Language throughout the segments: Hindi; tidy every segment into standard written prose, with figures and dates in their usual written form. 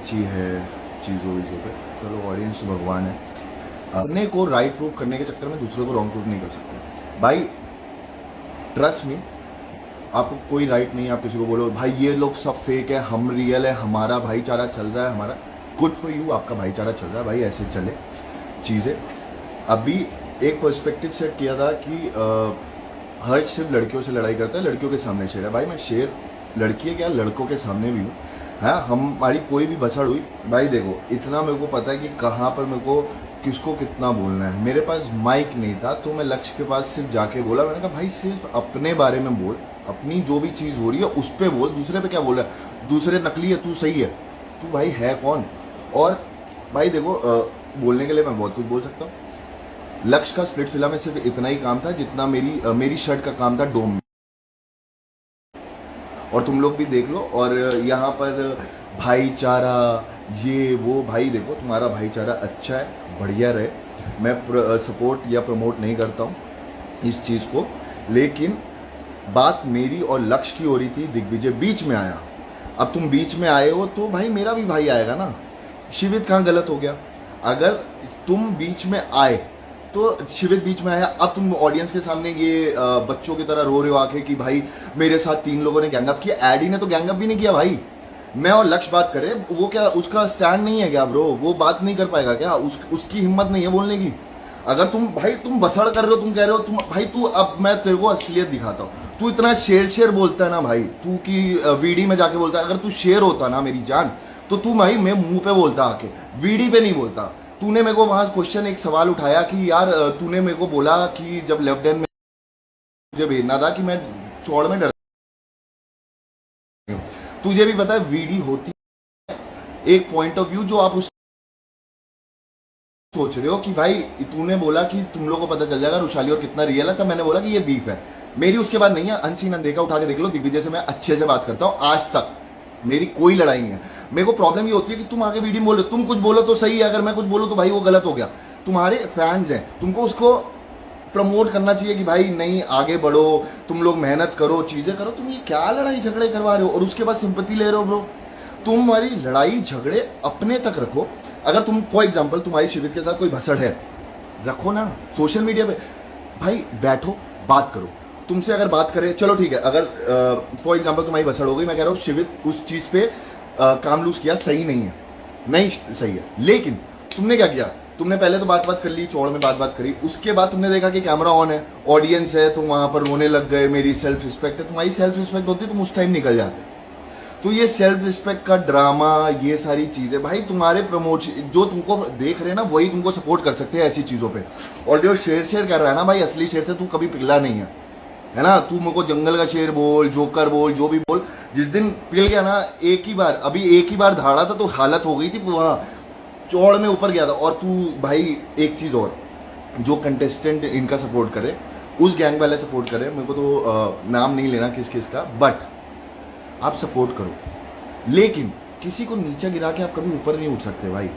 अच्छी है चीज़ों वीज़ों पे। चलो ऑडियंस तो भगवान है, अपने को राइट प्रूफ करने के चक्कर में दूसरे को रॉन्ग प्रूफ नहीं कर सकते भाई। ट्रस्ट मी, आपको कोई राइट नहीं है आप किसी को बोलो भाई ये लोग सब फेक है, हम रियल है, हमारा भाईचारा चल रहा है, हमारा गुड फॉर यू, आपका भाईचारा चल रहा है भाई, ऐसे चले चीज़ें। अभी एक पर्सपेक्टिव सेट किया था कि हर्ष सिर्फ लड़कियों से लड़ाई करता है, लड़कियों के सामने शेर है। भाई मैं शेर लड़की है क्या, लड़कों के सामने भी हूँ। हाँ, हमारी कोई भी भसड़ हुई भाई, देखो इतना मेरे को पता है कि कहाँ पर मेरे को किसको कितना बोलना है। मेरे पास माइक नहीं था तो मैं लक्ष्य के पास सिर्फ जाके बोला, मैंने कहा भाई सिर्फ अपने बारे में बोल, अपनी जो भी चीज़ हो रही है उस पर बोल, दूसरे पे क्या बोल रहा है, दूसरे नकली है, तू सही है, तू भाई है कौन। और भाई देखो बोलने के लिए मैं बहुत कुछ बोल सकता हूँ। लक्ष्य का स्प्लिट फिल्म में सिर्फ इतना ही काम था जितना मेरी शर्ट का काम था डोम में। और तुम लोग भी देख लो, और यहाँ पर भाईचारा ये वो, भाई देखो तुम्हारा भाईचारा अच्छा है, बढ़िया रहे। मैं सपोर्ट या प्रमोट नहीं करता हूँ इस चीज़ को, लेकिन बात मेरी और लक्ष्य की हो रही थी, दिग्विजय बीच में आया। अब तुम बीच में आए हो तो भाई मेरा भी भाई आएगा ना। शिवित कहाँ गलत हो गया? अगर तुम बीच में आए तो शिवित बीच में आया, अब तुम ऑडियंस के सामने ये बच्चों की तरह रो रहे हो आके कि भाई मेरे साथ 3 लोगों ने गैंगअप किया। एडी ने तो गैंगअप भी नहीं किया भाई। मैं और लक्ष्य बात कर रहे हैं, वो क्या उसका स्टैंड नहीं है क्या ब्रो? वो बात नहीं कर पाएगा क्या? उसकी हिम्मत नहीं है बोलने की। अगर तुम बसड़ कर रहे हो, तुम कह रहे हो तुम भाई, तू अब मैं तेरे को असलियत दिखाता हूँ। तू इतना शेर बोलता है ना भाई, तू की वीडी में जाके बोलता है। अगर तू शेर होता ना मेरी जान, तो तू भाई मैं मुंह पे बोलता आके, वीडी पे नहीं बोलता। तूने मेरे को वहां क्वेश्चन एक सवाल उठाया कि यार तूने मेरे को बोला कि जब लेफ्ट हैंड में मुझे भेजना था कि मैं चौड़ में डर, तुझे भी पता है वीडी होती है एक पॉइंट ऑफ व्यू जो आप उस सोच रहे हो कि भाई तूने बोला कि तुम लोगों को पता चल जाएगा रुशाली और कितना रियल है, तब मैंने बोला कि ये बीफ है। मेरी उसके बाद नहीं है, अनसीन अनदेखा उठा के देख लो, दिग्विजय से मैं अच्छे से बात करता हूँ, आज तक मेरी कोई लड़ाई नहीं है। मेरे को प्रॉब्लम ये होती है कि तुम आगे वीडियो बोलो, तुम कुछ बोलो तो सही है, अगर मैं कुछ बोलूँ तो भाई वो गलत हो गया। तुम्हारे फैंस हैं, तुमको उसको प्रमोट करना चाहिए कि भाई नहीं आगे बढ़ो, तुम लोग मेहनत करो, चीजें करो। तुम ये क्या लड़ाई झगड़े करवा रहे हो और उसके बाद सिंपैथी ले रहे हो ब्रो? तुम्हारी लड़ाई झगड़े अपने तक रखो। अगर तुम फॉर एग्जाम्पल तुम्हारी शिविर के साथ कोई भसड़ है, रखो ना सोशल मीडिया पे, भाई बैठो बात करो। तुमसे अगर बात करे चलो ठीक है, अगर फॉर एग्जाम्पल तुम्हारी भसड़ हो गई, मैं कह रहा हूँ शिविर उस चीज पे काम लूज किया, सही नहीं है, नहीं सही है, लेकिन तुमने क्या किया? तुमने पहले तो बात कर ली, चौड़ में बात करी, उसके बाद तुमने देखा कि कैमरा ऑन है, ऑडियंस है, तुम वहां पर रोने लग गए। मेरी सेल्फ रिस्पेक्ट है, तुम्हारी सेल्फ रिस्पेक्ट होती तुम उस टाइम निकल जाते। तो ये सेल्फ रिस्पेक्ट का ड्रामा, ये सारी चीजें भाई तुम्हारे प्रमोशन जो तुमको देख रहे हैं ना वही तुमको सपोर्ट कर सकते हैं ऐसी चीजों पे। और जो शेर कर रहा है ना भाई, असली शेर से तू कभी पिघला नहीं है ना। तू मेरे को जंगल का शेर बोल, जोकर बोल, जो भी बोल, जिस दिन पिघल गया ना एक ही बार, अभी एक ही बार धाड़ा था तो हालत हो गई थी, वहां चौड़ में ऊपर गया था। और तू भाई एक चीज और, जो कंटेस्टेंट इनका सपोर्ट करे, उस गैंग वाले सपोर्ट करे, मेरे को तो नाम नहीं लेना किस किस का, बट आप सपोर्ट करो, लेकिन किसी को नीचे गिरा के आप कभी ऊपर नहीं उठ सकते भाई।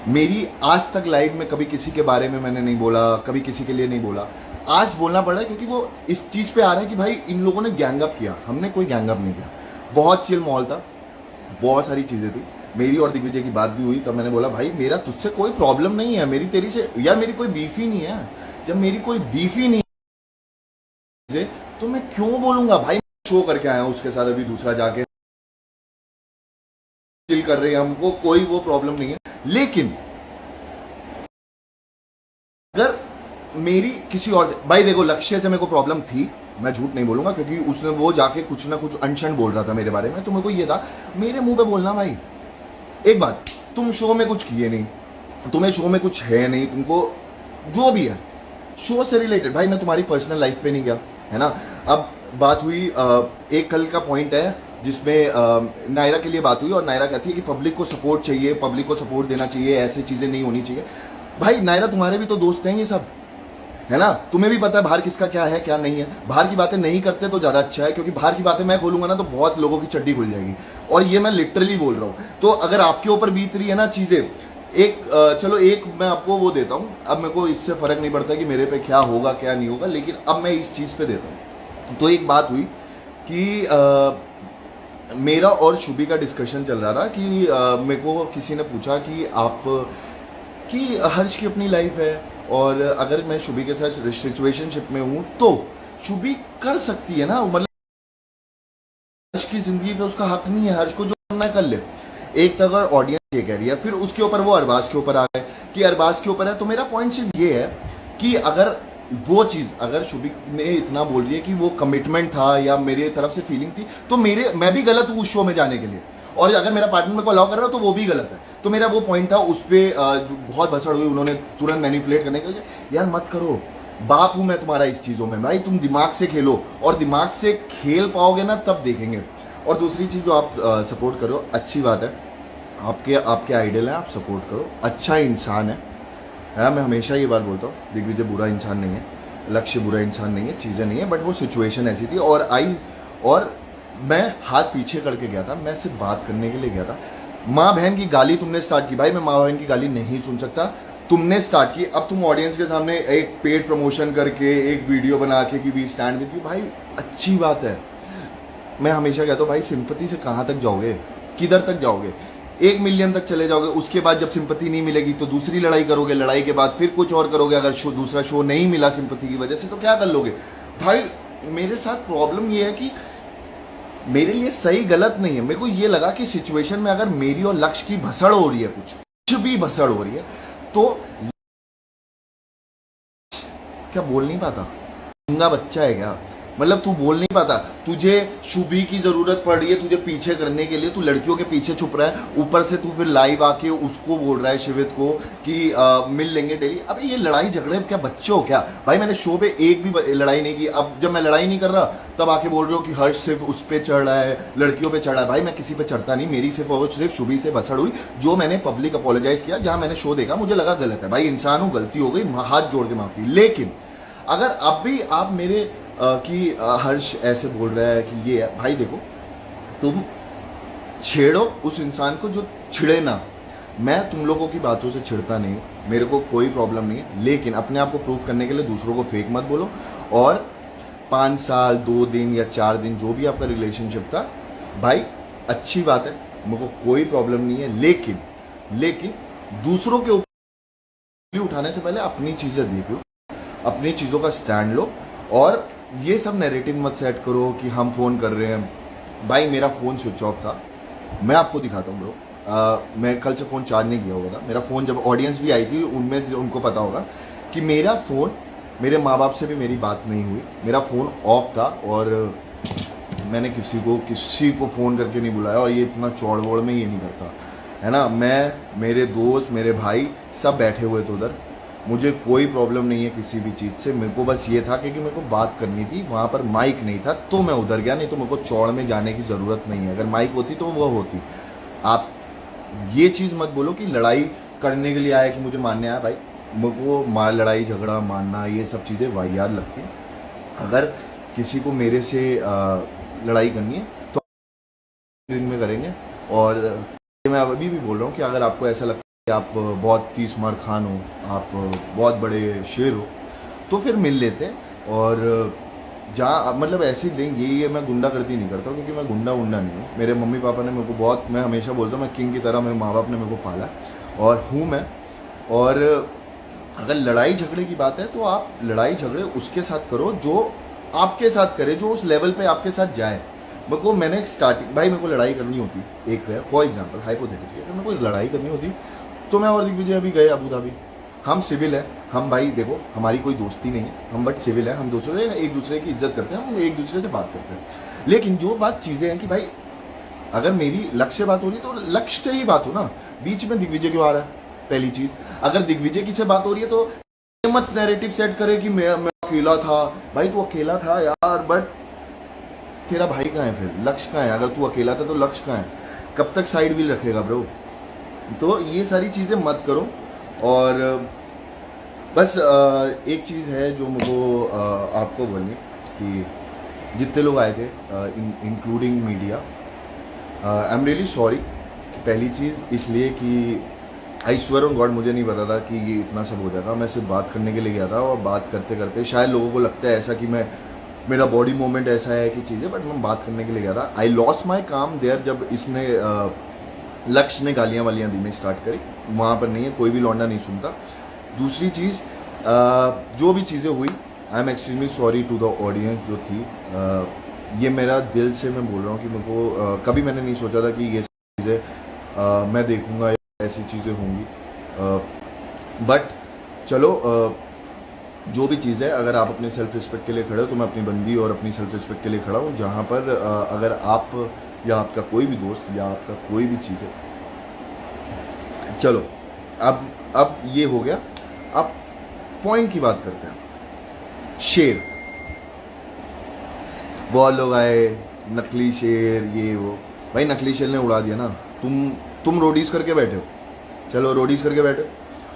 मेरी आज तक लाइफ में कभी किसी के बारे में मैंने नहीं बोला, कभी किसी के लिए नहीं बोला। आज बोलना पड़ रहा है क्योंकि वो इस चीज पे आ रहा है कि भाई इन लोगों ने गैंगअप किया, हमने कोई गैंगअप नहीं किया। बहुत चिल माहौल था, बहुत सारी चीजें थी। मेरी और दिग्विजय की बात भी हुई, तब मैंने बोला भाई मेरा तुझसे कोई प्रॉब्लम नहीं है, मेरी तेरी से यार मेरी कोई बीफ ही नहीं है। जब मेरी कोई बीफ ही नहीं है तो मैं क्यों बोलूंगा भाई? शो करके आया हूं उसके साथ, अभी दूसरा जाके चिल कर रहे हैं, हमको कोई वो प्रॉब्लम नहीं है। लेकिन अगर मेरी किसी और, भाई देखो लक्ष्य से मेरे को प्रॉब्लम थी, मैं झूठ नहीं बोलूंगा, क्योंकि उसने वो जाके कुछ ना कुछ अनशन बोल रहा था मेरे बारे में, तो मेरे को ये था मेरे मुंह पे बोलना। भाई एक बात, तुम शो में कुछ किए नहीं, तुम्हें शो में कुछ है नहीं, तुमको जो भी है शो से रिलेटेड, भाई मैं तुम्हारी पर्सनल लाइफ पे नहीं गया, है ना। अब बात हुई, एक कल का पॉइंट है जिसमें नायरा के लिए बात हुई, और नायरा कहती है कि पब्लिक को सपोर्ट चाहिए, पब्लिक को सपोर्ट देना चाहिए, ऐसी चीजें नहीं होनी चाहिए। भाई नायरा तुम्हारे भी तो दोस्त हैं ये सब, है ना। तुम्हें भी पता है बाहर किसका क्या है क्या नहीं है। बाहर की बातें नहीं करते तो ज्यादा अच्छा है, क्योंकि बाहर की बातें मैं खोलूंगा ना तो बहुत लोगों की चड्डी खुल जाएगी, और ये मैं लिटरली बोल रहा हूँ। तो अगर आपके ऊपर बीत रही है ना चीजें, एक चलो एक मैं आपको वो देता हूँ, अब मेरे को इससे फर्क नहीं पड़ता कि मेरे पे क्या होगा क्या नहीं होगा, लेकिन अब मैं इस चीज पे देता हूँ। तो एक बात हुई कि मेरा और शुभी का डिस्कशन चल रहा था कि मेरे को किसी ने पूछा कि आप कि हर्ष की अपनी लाइफ है और अगर मैं शुभी के साथ सिचुएशनशिप में हूँ तो शुभी कर सकती है ना, मतलब हर्ष की जिंदगी पे उसका हक नहीं है, हर्ष को जो करना है कर ले। एक तो अगर ऑडियंस ये कह रही है, फिर उसके ऊपर वो अरबाज के ऊपर आ गए कि अरबाज के ऊपर है। तो मेरा पॉइंट सिर्फ ये है कि अगर वो चीज, अगर शुभी ने इतना बोल रही है कि वो कमिटमेंट था या मेरी तरफ से फीलिंग थी, तो मैं भी गलत हूँ उस शो में जाने के लिए, और अगर मेरा पार्टनर मेरे को अलाउ कर रहा है तो वो भी गलत है। तो मेरा वो पॉइंट था, उस पर बहुत भसड़ हुई, उन्होंने तुरंत मैनिपुलेट करने के लिए। यार मत करो, बाप हूं मैं तुम्हारा इस चीज़ों में भाई, तुम दिमाग से खेलो, और दिमाग से खेल पाओगे ना तब देखेंगे। और दूसरी चीज़ जो आप सपोर्ट करो, अच्छी बात है, आपके आइडल है, आप सपोर्ट करो, अच्छा इंसान है। मैं हमेशा ये बात बोलता हूँ, दिग्विजय बुरा इंसान नहीं है, लक्ष्य बुरा इंसान नहीं है, चीज़ें नहीं है, बट वो सिचुएशन ऐसी थी और मैं हाथ पीछे करके गया था, मैं सिर्फ बात करने के लिए गया था। माँ बहन की गाली तुमने स्टार्ट की, भाई मैं माँ बहन की गाली नहीं सुन सकता, तुमने स्टार्ट की। अब तुम ऑडियंस के सामने एक पेड प्रमोशन करके एक वीडियो बना के कि वी स्टैंड विद यू, भाई अच्छी बात है। मैं हमेशा कहता हूँ भाई, सिंपैथी से कहाँ तक जाओगे, किधर तक जाओगे? 1 मिलियन तक चले जाओगे, उसके बाद जब सिंपैथी नहीं मिलेगी तो दूसरी लड़ाई करोगे, लड़ाई के बाद फिर कुछ और करोगे। अगर दूसरा शो नहीं मिला सिंपैथी की वजह से तो क्या कर लोगे? भाई मेरे साथ प्रॉब्लम ये है कि मेरे लिए सही गलत नहीं है, मेरे को ये लगा कि सिचुएशन में अगर मेरी और लक्ष्य की भसड़ हो रही है, कुछ भी भसड़ हो रही है, तो क्या बोल नहीं पाता? गंगा बच्चा है क्या? मतलब तू बोल नहीं पाता, तुझे शुभी की जरूरत पड़ रही है तुझे पीछे करने के लिए, तू लड़कियों के पीछे छुप रहा है, ऊपर से तू फिर लाइव आके उसको बोल रहा है शिवित को कि मिल लेंगे डेली। अबे ये लड़ाई झगड़े क्या बच्चे हो क्या? भाई मैंने शो पे एक भी लड़ाई नहीं की, अब जब मैं लड़ाई नहीं कर रहा तब आके बोल रहे हो कि हर्ष सिर्फ उस पर चढ़ रहा है, लड़कियों पे चढ़ रहा है। भाई मैं किसी पे चढ़ता नहीं, मेरी सिर्फ और सिर्फ शुभी से भसड़ हुई, जो मैंने पब्लिक अपोलोजाइज किया, जहां मैंने शो देखा मुझे लगा गलत है। भाई इंसान हूं, गलती हो गई, हाथ जोड़ के माफी। लेकिन अगर अब भी आप मेरे कि हर्ष ऐसे बोल रहा है कि ये है, भाई देखो तुम छेड़ो उस इंसान को जो छिड़े ना। मैं तुम लोगों की बातों से छिड़ता नहीं, मेरे को कोई प्रॉब्लम नहीं है, लेकिन अपने आप को प्रूफ करने के लिए दूसरों को फेक मत बोलो। और 5 साल 2 दिन या 4 दिन जो भी आपका रिलेशनशिप था, भाई अच्छी बात है, मेरे को कोई प्रॉब्लम नहीं है, लेकिन दूसरों के ऊपर उठाने से पहले अपनी चीजें देख लो, अपनी चीजों का स्टैंड लो, और ये सब नैरेटिव मत सेट करो कि हम फ़ोन कर रहे हैं। भाई मेरा फ़ोन स्विच ऑफ था, मैं आपको दिखाता हूँ ब्रो। मैं कल से फ़ोन चार्ज नहीं किया हुआ था। मेरा फ़ोन, जब ऑडियंस भी आई थी उनमें उनको पता होगा कि मेरा फ़ोन, मेरे माँ बाप से भी मेरी बात नहीं हुई, मेरा फ़ोन ऑफ था, और मैंने किसी को फ़ोन करके नहीं बुलाया, और ये इतना चौड़ वौड़ में ये नहीं करता है ना। मैं, मेरे दोस्त, मेरे भाई सब बैठे हुए थे उधर, मुझे कोई प्रॉब्लम नहीं है किसी भी चीज़ से। मेरे को बस ये था कि मेरे को बात करनी थी, वहाँ पर माइक नहीं था तो मैं उधर गया, नहीं तो मेरे को चौड़ में जाने की ज़रूरत नहीं है। अगर माइक होती तो वो होती। आप ये चीज़ मत बोलो कि लड़ाई करने के लिए आया, कि मुझे मारने आया। भाई मेरे को लड़ाई झगड़ा मारना ये सब चीज़ें वाहियात लगती हैं। अगर किसी को मेरे से लड़ाई करनी है तो दिन में करेंगे। और मैं अभी भी बोल रहा हूँ कि अगर आपको ऐसा लगता कि आप बहुत 30 मार खान हो, आप बहुत बड़े शेर हो, तो फिर मिल लेते हैं। और जहाँ मतलब ऐसी दिन ये मैं गुंडागर्दी नहीं करता, क्योंकि मैं गुंडा नहीं हूँ। मेरे मम्मी पापा ने मेरे को बहुत, मैं हमेशा बोलता हूँ मैं किंग की तरह, मेरे माँ बाप ने मेरे को पाला और हूँ मैं। और अगर लड़ाई झगड़े की बात है तो आप लड़ाई झगड़े उसके साथ करो जो आपके साथ करे, जो उस लेवल पे आपके साथ जाए। मैंने स्टार्टिंग, भाई मेरे को लड़ाई करनी होती, एक है फॉर एग्जांपल हाइपोथेटिकली, अगर मेरे को लड़ाई करनी होती तो मैं और दिग्विजय अभी गए अबू धाबी। हम सिविल है, हम भाई देखो हमारी कोई दोस्ती नहीं है, हम बट सिविल है, हम एक दूसरे की इज्जत करते हैं, हम एक दूसरे से बात करते हैं। लेकिन जो बात चीज़ें हैं कि भाई अगर मेरी लक्ष्य से बात हो रही तो लक्ष्य से ही बात हो ना, बीच में दिग्विजय क्यों आ रहा है? पहली चीज़, अगर दिग्विजय की से बात हो रही है तो मत नैरेटिव सेट करे कि मैं अकेला था। भाई तू अकेला था यार, बट तेरा भाई कहाँ है? फिर लक्ष्य कहाँ है? अगर तू अकेला था तो लक्ष्य कहाँ है? कब तक साइड व्हील रखेगा ब्रो? तो ये सारी चीज़ें मत करो। और बस एक चीज़ है जो मुझको आपको बोलनी, कि जितने लोग आए थे including media, I am really sorry. पहली चीज़ इसलिए कि आई स्वेयर ऑन गॉड मुझे नहीं पता था कि ये इतना सब हो जाएगा। मैं सिर्फ बात करने के लिए गया था, और बात करते करते शायद लोगों को लगता है ऐसा कि मैं मेरा बॉडी मूवमेंट ऐसा है कि चीज़ें, बट मैं बात करने के लिए गया था। आई लॉस्ट माई काम देयर जब इसने लक्ष्य ने गालियाँ वालियाँ देने स्टार्ट करी, वहाँ पर नहीं है, कोई भी लौंडा नहीं सुनता। दूसरी चीज़, जो भी चीज़ें हुई, I am extremely sorry to the audience जो थी। ये मेरा दिल से मैं बोल रहा हूँ कि मेरे को कभी मैंने नहीं सोचा था कि ये चीज़ें मैं देखूँगा या ऐसी चीज़ें होंगी, बट चलो, जो भी चीज़ है, अगर आप अपने सेल्फ रिस्पेक्ट के लिए खड़े हो तो मैं अपनी बंदी और अपनी सेल्फ रिस्पेक्ट के लिए खड़ा हूँ। जहाँ पर अगर आप या आपका कोई भी दोस्त या आपका कोई भी चीज़ है, चलो अब ये हो गया। अब पॉइंट की बात करते हैं। शेर, बहुत लोग आए, नकली शेर ये वो। भाई नकली शेर ने उड़ा दिया ना। तुम रोडीज करके बैठे हो, चलो रोडीज करके बैठे,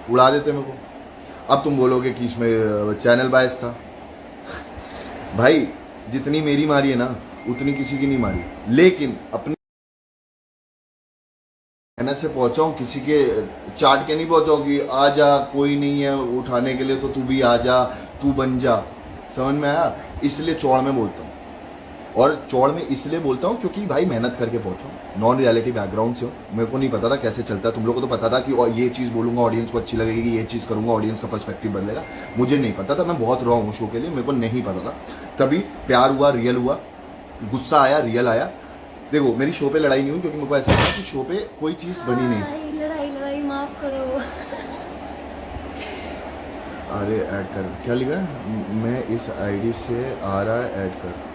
उड़ा देते मेरे को। अब तुम बोलोगे कि इसमें चैनल बायस था। भाई जितनी मेरी मारी है ना, उतनी किसी की नहीं मारी, लेकिन अपनी मेहनत से पहुंचा हूं, किसी के चाट के नहीं पहुंचा हूं कि आ जा, कोई नहीं है उठाने के लिए तो तू भी आ जा, तू बन जा। समझ में आया? इसलिए चौड़ में बोलता हूँ, और चौड़ में इसलिए बोलता हूँ क्योंकि भाई मेहनत करके पहुंचा हूँ, नॉन रियलिटी बैकग्राउंड से हूँ। मेरे को नहीं पता था कैसे चलता है। तुम लोगों को तो पता था कि ये चीज़ बोलूंगा ऑडियंस को अच्छी लगेगी, ये चीज़ करूंगा ऑडियंस का पर्सपेक्टिव बदलेगा। मुझे नहीं पता था, मैं बहुत रॉ हूँ शो के लिए, मेरे को नहीं पता था। तभी प्यार हुआ, रियल हुआ, गुस्सा आया, रियल आया। देखो मेरी शो पे लड़ाई नहीं हुई क्योंकि मेरे को ऐसा लगा कि शो पे कोई चीज़ बनी नहीं। लड़ाई माफ करो। अरे ऐड कर, क्या लिखा है? मैं इस आईडी से आ रहा है, ऐड कर।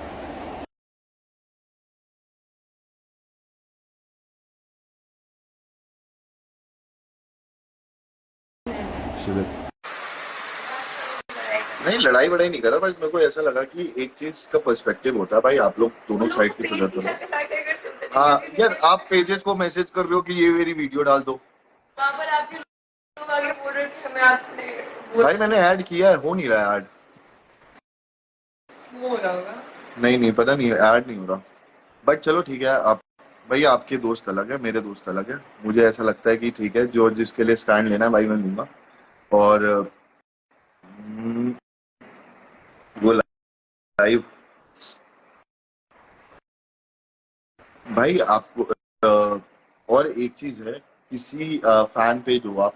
शिविर नहीं, लड़ाई वड़ाई नहीं करा, बट मेरे को ऐसा लगा कि एक चीज का पर्सपेक्टिव होता है भाई, आप लोग दोनों साइड की सुधर करो। हाँ यार, आप पेजेस को मैसेज कर रहे हो कि ये मेरी वीडियो डाल दो। भाई मैंने ऐड किया है, हो नहीं रहा ऐड। नहीं नहीं पता नहीं, ऐड नहीं हो रहा। बट चलो ठीक है। आप भाई, आपके दोस्त अलग है, मेरे दोस्त अलग है। मुझे ऐसा लगता है कि ठीक है, जो जिसके लिए स्टैंड लेना है भाई मैं लूंगा। और वो लाइव भाई आपको और एक चीज है, किसी फैन पेज हो आप,